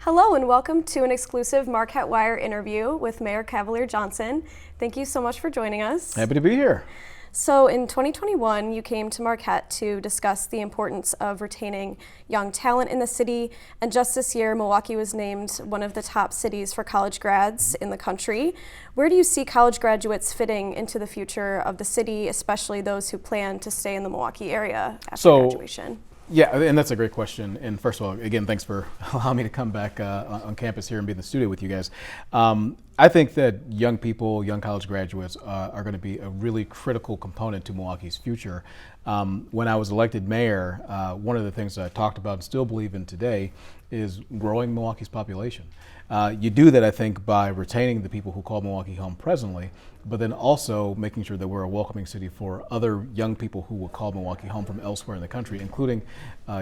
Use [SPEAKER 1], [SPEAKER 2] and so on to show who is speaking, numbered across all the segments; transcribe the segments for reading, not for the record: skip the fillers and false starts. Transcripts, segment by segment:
[SPEAKER 1] Hello and welcome to an exclusive Marquette Wire interview with Mayor Cavalier Johnson. Thank you so much for joining us.
[SPEAKER 2] Happy to be here.
[SPEAKER 1] So in 2021, you came to Marquette to discuss the importance of retaining young talent in the city. And just this year, Milwaukee was named one of the top cities for college grads in the country. Where do you see college graduates fitting into the future of the city, especially those who plan to stay in the Milwaukee area after graduation?
[SPEAKER 2] Yeah, and that's a great question. And first of all, again, thanks for allowing me to come back on campus here and be in the studio with you guys. I think that young people, young college graduates are going to be a really critical component to Milwaukee's future. When I was elected mayor, one of the things that I talked about and still believe in today is growing Milwaukee's population. You do that, I think, by retaining the people who call Milwaukee home presently, but then also making sure that we're a welcoming city for other young people who will call Milwaukee home from elsewhere in the country, including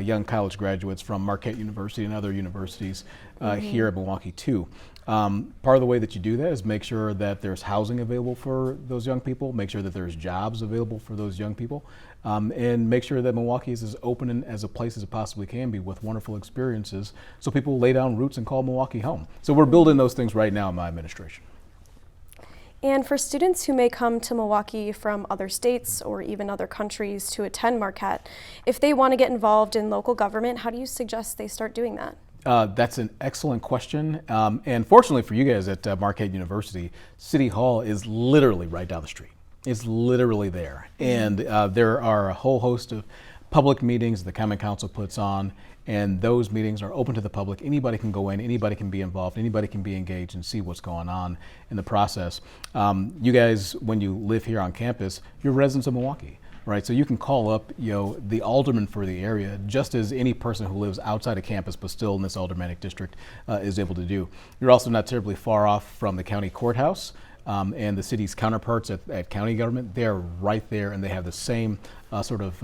[SPEAKER 2] young college graduates from Marquette University and other universities here at Milwaukee too. Part of the way that you do that is make sure that there's housing available for those young people, make sure that there's jobs available for those young people, and make sure that Milwaukee is as open as a place as it possibly can be with wonderful experiences so people lay down roots and call Milwaukee home. So we're building those things right now in my administration.
[SPEAKER 1] And for students who may come to Milwaukee from other states or even other countries to attend Marquette, if they want to get involved in local government, how do you suggest they start doing that?
[SPEAKER 2] That's an excellent question. And fortunately for you guys at Marquette University, City Hall is literally right down the street. It's literally there. And there are a whole host of public meetings the Common Council puts on, and those meetings are open to the public. Anybody can go in, anybody can be involved, anybody can be engaged and see what's going on in the process. You guys, when you live here on campus, you're residents of Milwaukee. Right, so you can call up, the alderman for the area, just as any person who lives outside of campus but still in this aldermanic district is able to do. You're also not terribly far off from the county courthouse and the city's counterparts at county government. They're right there, and they have the same sort of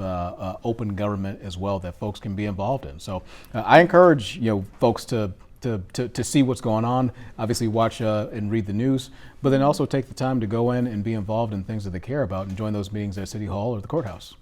[SPEAKER 2] open government as well that folks can be involved in. So I encourage folks to see what's going on, obviously watch and read the news, but then also take the time to go in and be involved in things that they care about and join those meetings at City Hall or the courthouse.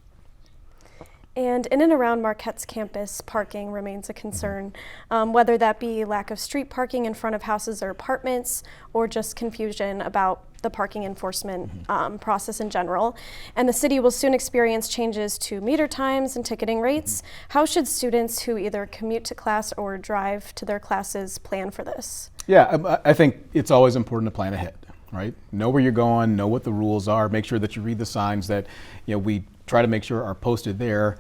[SPEAKER 1] And in and around Marquette's campus, parking remains a concern, whether that be lack of street parking in front of houses or apartments, or just confusion about the parking enforcement process in general. And the city will soon experience changes to meter times and ticketing rates. How should students who either commute to class or drive to their classes plan for this?
[SPEAKER 2] Yeah, I think it's always important to plan ahead, right? Know where you're going, know what the rules are, make sure that you read the signs that we try to make sure are posted there.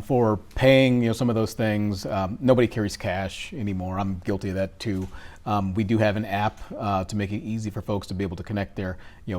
[SPEAKER 2] For paying some of those things, nobody carries cash anymore. I'm guilty of that too. We do have an app to make it easy for folks to be able to connect their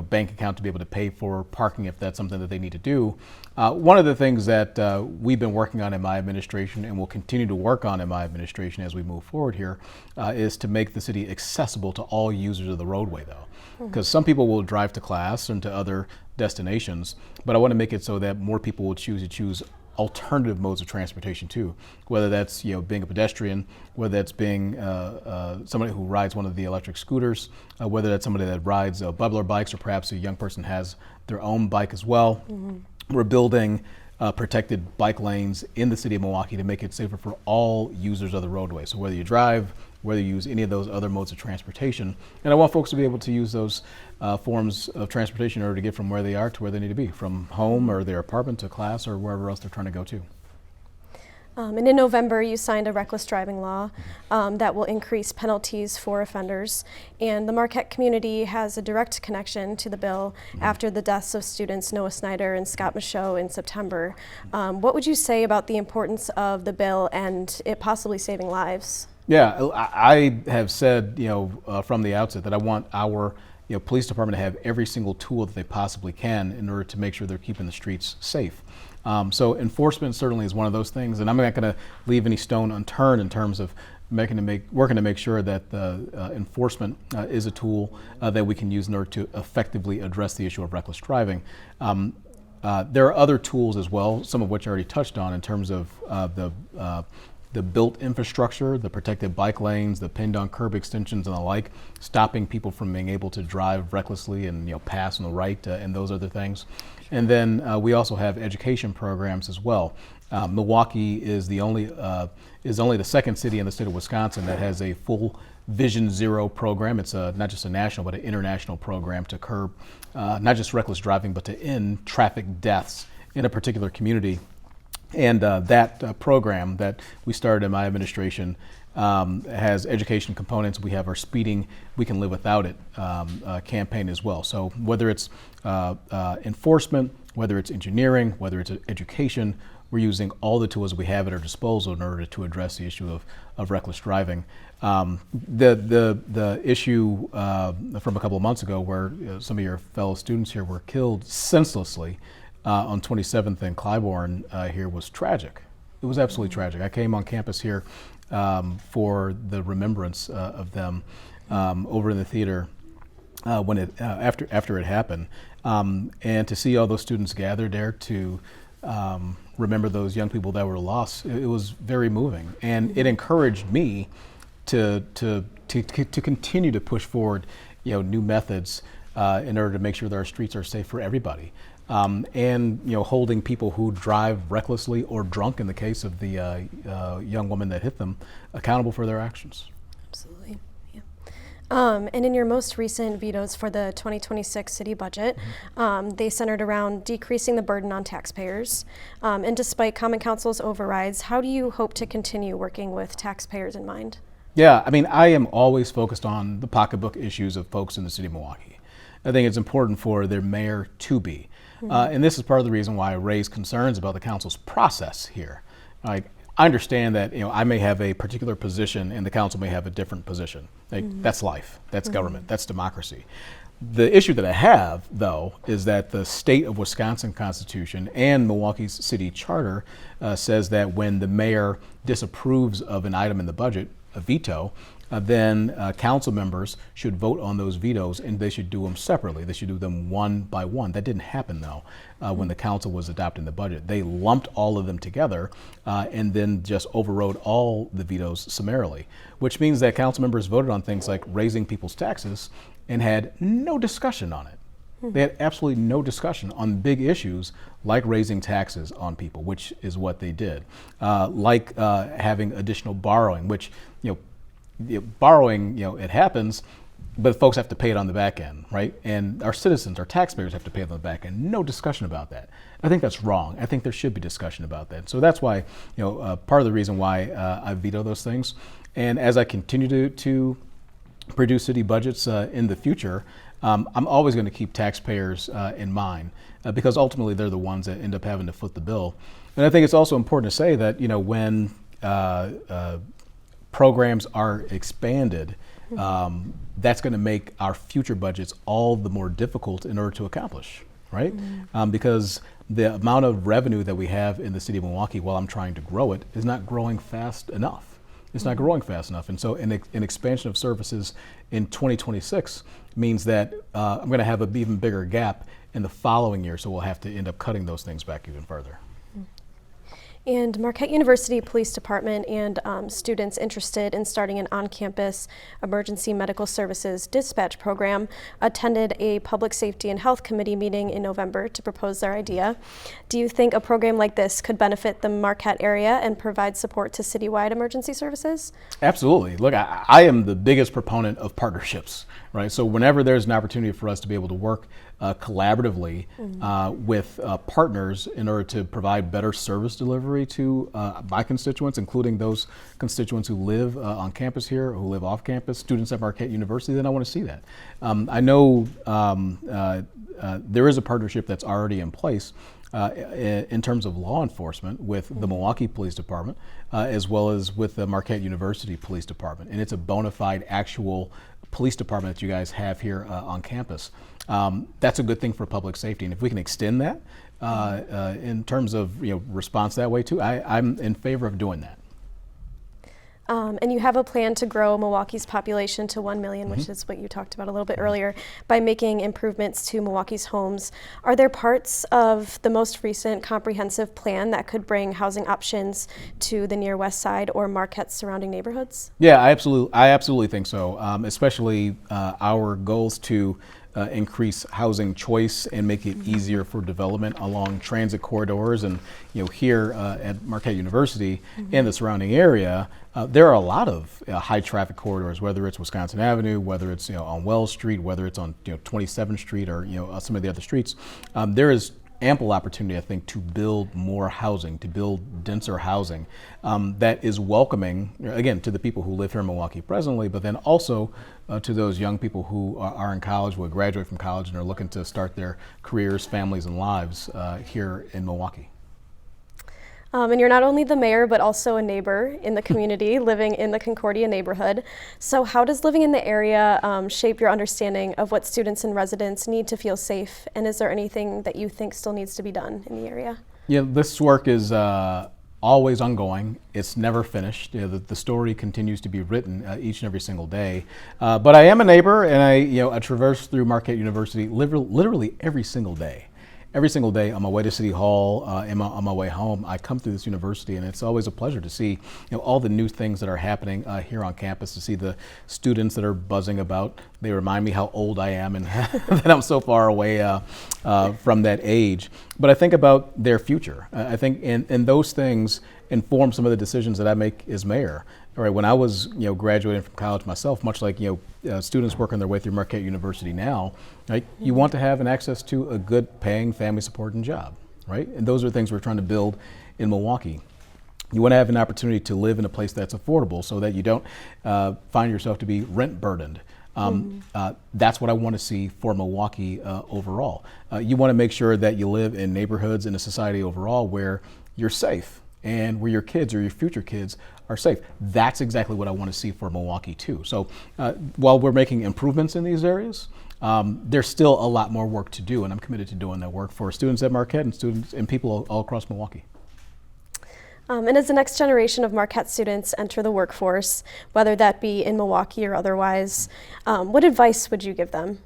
[SPEAKER 2] bank account to be able to pay for parking if that's something that they need to do. One of the things that we've been working on in my administration and will continue to work on in my administration as we move forward here is to make the city accessible to all users of the roadway though. Because some people will drive to class and to other destinations, but I want to make it so that more people will choose alternative modes of transportation too, whether that's being a pedestrian, whether that's being somebody who rides one of the electric scooters, whether that's somebody that rides bubbler bikes, or perhaps a young person has their own bike as well. We're building protected bike lanes in the city of Milwaukee to make it safer for all users of the roadway. So whether you drive, whether you use any of those other modes of transportation, and I want folks to be able to use those forms of transportation in order to get from where they are to where they need to be, from home or their apartment to class or wherever else they're trying to go to.
[SPEAKER 1] And in November, you signed a reckless driving law that will increase penalties for offenders. And the Marquette community has a direct connection to the bill after the deaths of students Noah Snyder and Scott Michaud in September. What would you say about the importance of the bill and it possibly saving lives?
[SPEAKER 2] Yeah, I have said, from the outset that I want our police department to have every single tool that they possibly can in order to make sure they're keeping the streets safe. So enforcement certainly is one of those things, and I'm not going to leave any stone unturned in terms of working to make sure that the enforcement is a tool that we can use in order to effectively address the issue of reckless driving. There are other tools as well, some of which I already touched on in terms of the built infrastructure, the protected bike lanes, the pinned on curb extensions and the like, stopping people from being able to drive recklessly and pass on the right and those other things. And then we also have education programs as well. Milwaukee is only the second city in the state of Wisconsin that has a full Vision Zero program. It's not just a national but an international program to curb not just reckless driving but to end traffic deaths in a particular community. And that program that we started in my administration has education components. We have our Speeding We Can Live Without It campaign as well. So whether it's enforcement, whether it's engineering, whether it's education, we're using all the tools we have at our disposal in order to address the issue of reckless driving. The issue from a couple of months ago where some of your fellow students here were killed senselessly on 27th and Clybourne here was tragic. It was absolutely tragic. I came on campus here for the remembrance of them over in the theater when after it happened, and to see all those students gathered there to remember those young people that were lost, it was very moving, and it encouraged me to continue to push forward, new methods in order to make sure that our streets are safe for everybody. And holding people who drive recklessly or drunk, in the case of the young woman that hit them, accountable for their actions.
[SPEAKER 1] Absolutely, yeah. And in your most recent vetoes for the 2026 city budget, they centered around decreasing the burden on taxpayers. And despite Common Council's overrides, how do you hope to continue working with taxpayers in mind?
[SPEAKER 2] Yeah, I mean, I am always focused on the pocketbook issues of folks in the city of Milwaukee. I think it's important for their mayor to be. And this is part of the reason why I raise concerns about the council's process here. Like, I understand that I may have a particular position and the council may have a different position. That's life, that's government, that's democracy. The issue that I have, though, is that the state of Wisconsin Constitution and Milwaukee's city charter says that when the mayor disapproves of an item in the budget, a veto, then council members should vote on those vetoes, and they should do them separately. They should do them one by one. That didn't happen, though, when the council was adopting the budget. They lumped all of them together and then just overrode all the vetoes summarily, which means that council members voted on things like raising people's taxes and had no discussion on it. They had absolutely no discussion on big issues like raising taxes on people, which is what they did. Like having additional borrowing, which, borrowing, it happens, but folks have to pay it on the back end, right? And our citizens, our taxpayers have to pay it on the back end. No discussion about that. I think that's wrong. I think there should be discussion about that. So that's why, part of the reason why I veto those things. And as I continue to produce city budgets in the future, I'm always going to keep taxpayers in mind because ultimately they're the ones that end up having to foot the bill. And I think it's also important to say that, when programs are expanded, that's going to make our future budgets all the more difficult in order to accomplish, right? Because the amount of revenue that we have in the city of Milwaukee while I'm trying to grow it is not growing fast enough. It's not growing fast enough. And so an expansion of services in 2026 means that I'm going to have an even bigger gap in the following year. So we'll have to end up cutting those things back even further.
[SPEAKER 1] And Marquette University Police Department and students interested in starting an on-campus emergency medical services dispatch program attended a Public Safety and Health Committee meeting in November to propose their idea. Do you think a program like this could benefit the Marquette area and provide support to citywide emergency services?
[SPEAKER 2] Absolutely. Look, I am the biggest proponent of partnerships, right? So whenever there's an opportunity for us to be able to work collaboratively with partners in order to provide better service delivery to my constituents, including those constituents who live on campus here, who live off campus, students at Marquette University, then I want to see that. I know there is a partnership that's already in place in terms of law enforcement with the Milwaukee Police Department, as well as with the Marquette University Police Department. And it's a bona fide actual police department that you guys have here on campus. That's a good thing for public safety. And if we can extend that in terms of response that way too, I'm in favor of doing that.
[SPEAKER 1] And you have a plan to grow Milwaukee's population to 1 million, which is what you talked about a little bit earlier, by making improvements to Milwaukee's homes. Are there parts of the most recent comprehensive plan that could bring housing options to the near west side or Marquette's surrounding neighborhoods?
[SPEAKER 2] Yeah, I absolutely think so. Especially our goals to increase housing choice and make it easier for development along transit corridors. And here at Marquette University and the surrounding area, there are a lot of high traffic corridors, whether it's Wisconsin Avenue, whether it's on Wells Street, whether it's on 27th Street or some of the other streets. There is ample opportunity, I think, to build more housing, to build denser housing that is welcoming, again, to the people who live here in Milwaukee presently, but then also to those young people who are in college, will graduate from college and are looking to start their careers, families, and lives here in Milwaukee.
[SPEAKER 1] And you're not only the mayor, but also a neighbor in the community living in the Concordia neighborhood. So how does living in the area shape your understanding of what students and residents need to feel safe? And is there anything that you think still needs to be done in the area?
[SPEAKER 2] Yeah, this work is always ongoing. It's never finished. The story continues to be written each and every single day. But I am a neighbor, and I traverse through Marquette University literally every single day. Every single day on my way to City Hall and on my way home, I come through this university, and it's always a pleasure to see all the new things that are happening here on campus, to see the students that are buzzing about. They remind me how old I am and that I'm so far away from that age. But I think about their future. I think and those things inform some of the decisions that I make as mayor. All right, when I was graduating from college myself, much like students working their way through Marquette University now, right? You want to have an access to a good paying, family supporting job, right? And those are things we're trying to build in Milwaukee. You want to have an opportunity to live in a place that's affordable so that you don't find yourself to be rent burdened. That's what I want to see for Milwaukee overall. You want to make sure that you live in neighborhoods in a society overall where you're safe and where your kids or your future kids are safe. That's exactly what I want to see for Milwaukee too. So while we're making improvements in these areas, there's still a lot more work to do, and I'm committed to doing that work for students at Marquette and students and people all across Milwaukee.
[SPEAKER 1] And as the next generation of Marquette students enter the workforce, whether that be in Milwaukee or otherwise, what advice would you give them?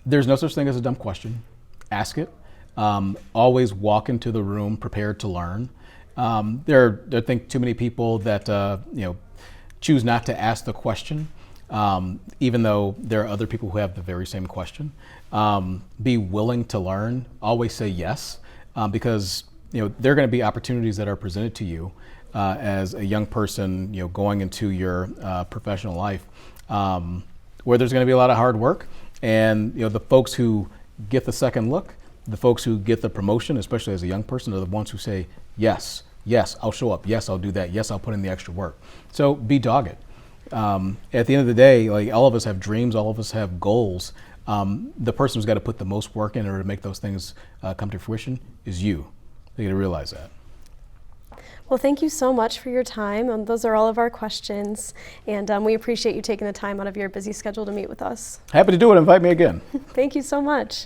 [SPEAKER 2] There's no such thing as a dumb question. Ask it. Always walk into the room prepared to learn. There are, I think, too many people that choose not to ask the question, even though there are other people who have the very same question. Be willing to learn. Always say yes, because there are going to be opportunities that are presented to you as a young person, going into your professional life, where there's going to be a lot of hard work, and the folks who get the second look, the folks who get the promotion, especially as a young person, are the ones who say, yes, I'll show up. Yes, I'll do that. Yes, I'll put in the extra work. So be dogged. At the end of the day, all of us have dreams. All of us have goals. The person who's got to put the most work in order to make those things come to fruition is you. You got to realize that.
[SPEAKER 1] Well, thank you so much for your time. Those are all of our questions, and we appreciate you taking the time out of your busy schedule to meet with us.
[SPEAKER 2] Happy to do it. Invite me again.
[SPEAKER 1] Thank you so much.